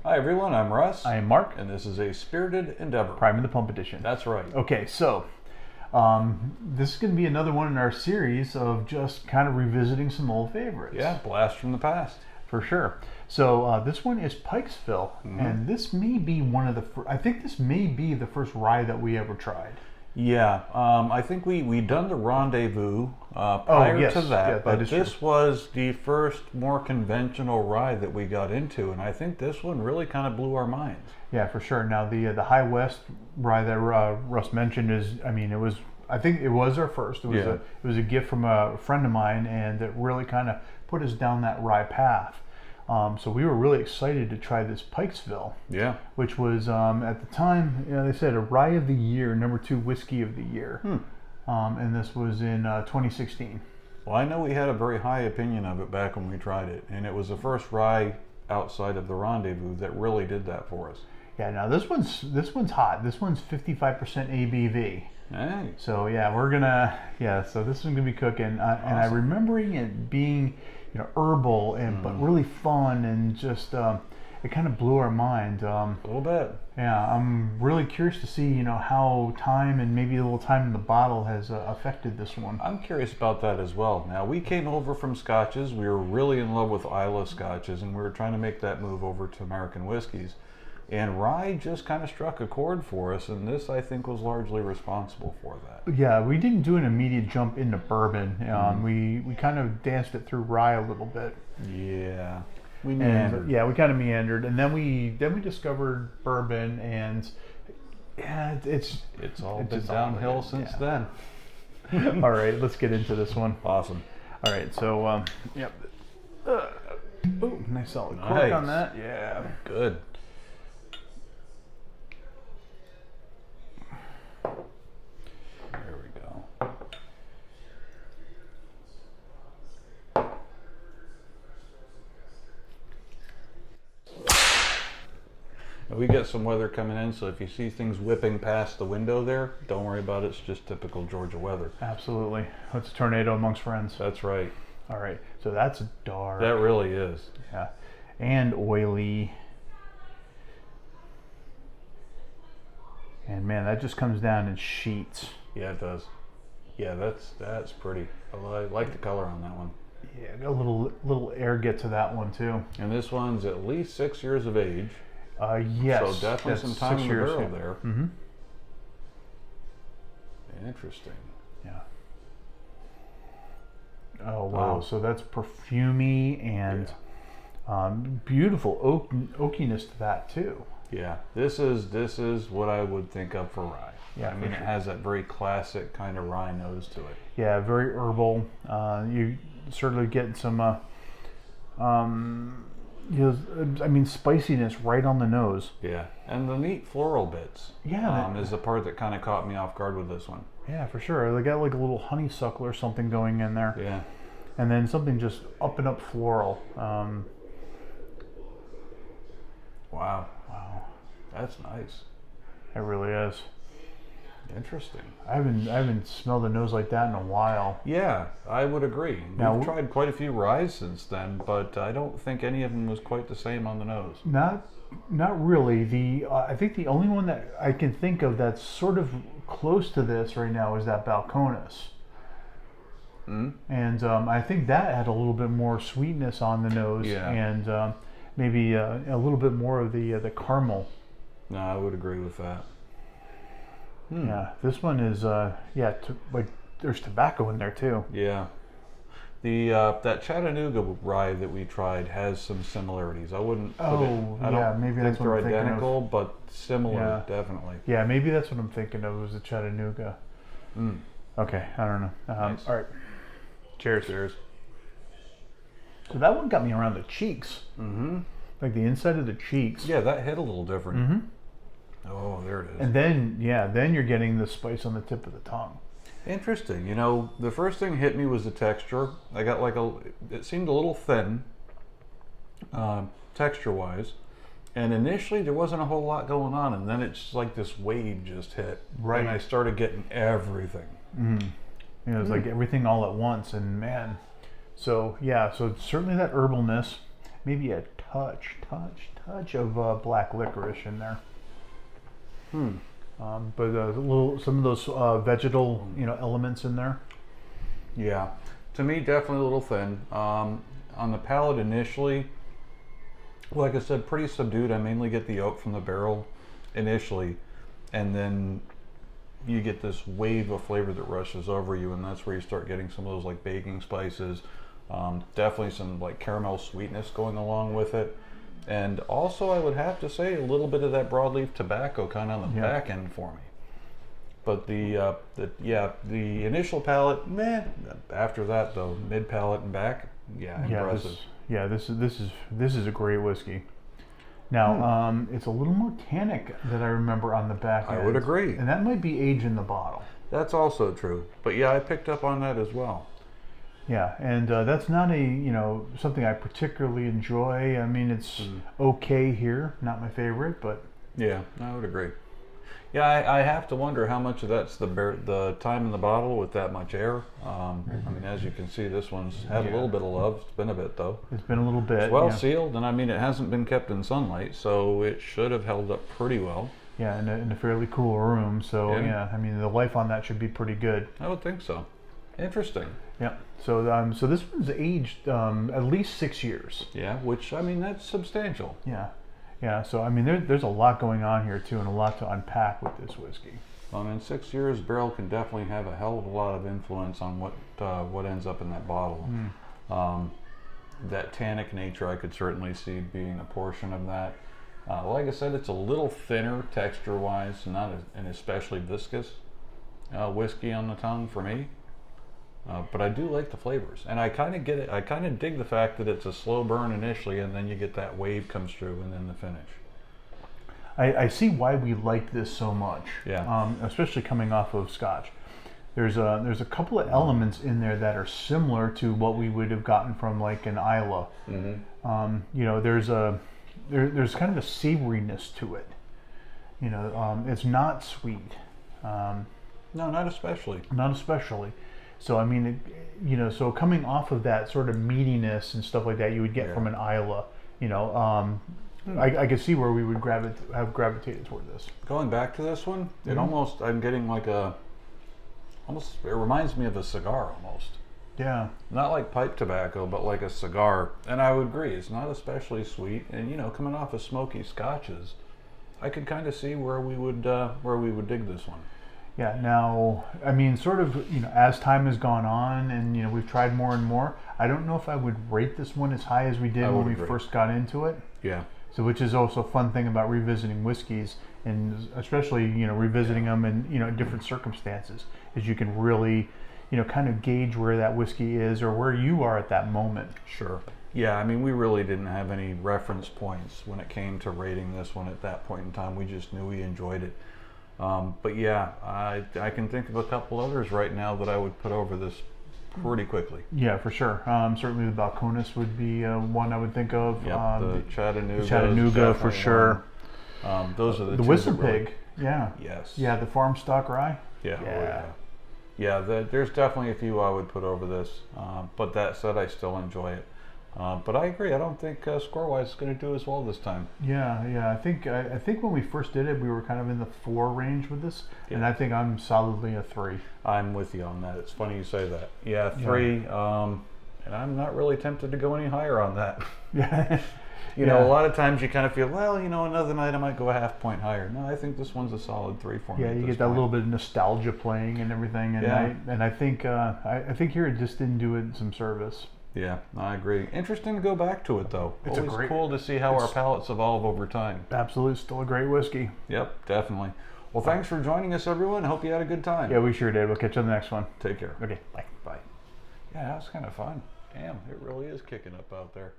Hi everyone, I'm Russ. I am Mark. And this is a spirited endeavor. Prime of the Pump edition. That's right. Okay, so this is going to be another one in our series of just kind of revisiting some old favorites. Yeah, blast from the past. For sure. So this one is Pikesville, and this may be one of the I think this may be the first rye that we ever tried. Yeah, I think we done the Rendezvous prior to that, but this was the first more conventional rye that we got into, and I think this one really kind of blew our minds. Yeah, for sure. Now the High West rye that Russ mentioned I think it was our first. It was a gift from a friend of mine, and it really kind of put us down that rye path. So we were really excited to try this Pikesville. Yeah. Which was, at the time, they said a Rye of the Year, #2 Whiskey of the Year. And this was in 2016. Well, I know we had a very high opinion of it back when we tried it, and it was the first rye outside of the Rendezvous that really did that for us. Yeah, now this one's hot. This one's 55% ABV. Hey. So yeah, so this one's gonna be cooking. Awesome. And I remembering it being, herbal and but really fun, and just it kind of blew our mind. A little bit. Yeah, I'm really curious to see how time and maybe a little time in the bottle has affected this one. I'm curious about that as well. Now, we came over from scotches. We were really in love with Islay scotches, and we were trying to make that move over to American whiskeys. And rye just kind of struck a chord for us, and this, I think, was largely responsible for that. Yeah, we didn't do an immediate jump into bourbon. We kind of danced it through rye a little bit. Yeah, we meandered. We kind of meandered, and then we discovered bourbon, and yeah, it's all been downhill since then. All right, let's get into this one. Awesome. All right, so yep. Nice solid cork on that. Yeah, good. We got some weather coming in, so if you see things whipping past the window there, don't worry about it. It's just typical Georgia weather. Absolutely. It's a tornado amongst friends. That's right. All right. So that's dark. That really is. Yeah. And oily. And man, that just comes down in sheets. Yeah, it does. Yeah, that's pretty. I like the color on that one. Yeah, a little air get to that one too. And this one's at least 6 years of age. Yes. So definitely some time in the barrel there. Mm-hmm. Interesting. Yeah. Oh wow! So that's perfumey and beautiful oakiness to that too. Yeah. This is what I would think of for rye. Yeah. I mean, it has that very classic kind of rye nose to it. Yeah, very herbal. You certainly get some. Spiciness right on the nose. Yeah, and the neat floral bits. Yeah, is the part that kind of caught me off guard with this one. Yeah, for sure. They got like a little honeysuckle or something going in there. Yeah, and then something just up and up floral. Wow, that's nice. It really is. Interesting. I haven't smelled a nose like that in a while. Yeah, I would agree. Now, we've tried quite a few ryes since then, but I don't think any of them was quite the same on the nose. Not really. I think the only one that I can think of that's sort of close to this right now is that Balcones. And I think that had a little bit more sweetness on the nose, and maybe a little bit more of the caramel. No, I would agree with that. Yeah, this one is there's tobacco in there too. Yeah, that Chattanooga rye that we tried has some similarities. I wouldn't. Maybe that's what they're I'm thinking identical, of. but similar, definitely. Yeah, maybe that's what I'm thinking of. Was the Chattanooga. Okay, I don't know. Nice. All right, cheers. Cheers. So that one got me around the cheeks. Like the inside of the cheeks. Yeah, that hit a little different. Oh, there it is. And then you're getting the spice on the tip of the tongue. Interesting. The first thing hit me was the texture. I got it seemed a little thin, texture-wise. And initially there wasn't a whole lot going on, and then it's like this wave just hit. Right. And I started getting everything. It was like everything all at once, and man. So certainly that herbalness, maybe a touch of black licorice in there. But some of those vegetal, elements in there. Yeah, to me, definitely a little thin. On the palate initially, like I said, pretty subdued. I mainly get the oak from the barrel initially, and then you get this wave of flavor that rushes over you, and that's where you start getting some of those like baking spices. Definitely some like caramel sweetness going along with it. And also, I would have to say a little bit of that broadleaf tobacco kind of on the back end for me. But the initial palate, meh. After that though, mid palate and back, impressive. This is a great whiskey. Now, it's a little more tannic than I remember on the back end. I would agree. And that might be age in the bottle. That's also true. But yeah, I picked up on that as well. Yeah, and that's not something I particularly enjoy. I mean, it's okay here, not my favorite, but yeah, I would agree. Yeah, I have to wonder how much of that's the time in the bottle with that much air. I mean, as you can see, this one's had a little bit of love. It's been a bit though. It's been a little bit. It's well sealed, and I mean, it hasn't been kept in sunlight, so it should have held up pretty well. Yeah, in a fairly cool room. So I mean, the life on that should be pretty good. I would think so. Interesting. Yeah. So this one's aged at least 6 years. Yeah, which I mean that's substantial. Yeah. Yeah. So I mean there's a lot going on here too, and a lot to unpack with this whiskey. Well, in 6 years, barrel can definitely have a hell of a lot of influence on what ends up in that bottle. That tannic nature, I could certainly see being a portion of that. Like I said, it's a little thinner texture-wise, not an especially viscous whiskey on the tongue for me. But I do like the flavors, and I kind of get it. I kind of dig the fact that it's a slow burn initially, and then you get that wave comes through, and then the finish. I see why we like this so much. Yeah. Especially coming off of Scotch. There's a couple of elements in there that are similar to what we would have gotten from like an Islay. There's kind of a savoriness to it. It's not sweet. No, not especially. Not especially. So I mean, so coming off of that sort of meatiness and stuff like that you would get from an Islay, I could see where we would have gravitated toward this. Going back to this one, I'm getting like it reminds me of a cigar almost. Yeah. Not like pipe tobacco, but like a cigar. And I would agree, it's not especially sweet. And coming off of smoky scotches, I could kind of see where we would dig this one. Yeah. Now, I mean, sort of, as time has gone on and we've tried more and more, I don't know if I would rate this one as high as we did when we first got into it. Yeah. So, which is also a fun thing about revisiting whiskeys, and especially revisiting them in different circumstances, is you can really kind of gauge where that whiskey is or where you are at that moment. Sure. Yeah, I mean, we really didn't have any reference points when it came to rating this one at that point in time. We just knew we enjoyed it. But yeah, I can think of a couple others right now that I would put over this pretty quickly. Yeah, for sure. Certainly the Balcones would be one I would think of. Yep, the Chattanooga. Chattanooga for sure. Those are the two Whistle that really, Pig. Yeah. Yes. Yeah, the farm stock rye. Yeah. Yeah, there's definitely a few I would put over this. But that said, I still enjoy it. But I agree. I don't think score-wise it's going to do as well this time. Yeah. I think when we first did it, we were kind of in the 4 range with this, and I think I'm solidly a 3. I'm with you on that. It's funny you say that. Yeah, 3. And I'm not really tempted to go any higher on that. Yeah. A lot of times you kind of feel, well, another night I might go a half point higher. No, I think this one's a solid 3 for me. Yeah, you get that little bit of nostalgia playing and everything, and I think here it just didn't do it some service. Yeah, I agree. Interesting to go back to it, though. It's always cool to see how our palates evolve over time. Absolutely, still a great whiskey. Yep, definitely. Well, thanks for joining us, everyone. Hope you had a good time. Yeah, we sure did. We'll catch you on the next one. Take care. Okay, bye. Bye. Yeah, that was kind of fun. Damn, it really is kicking up out there.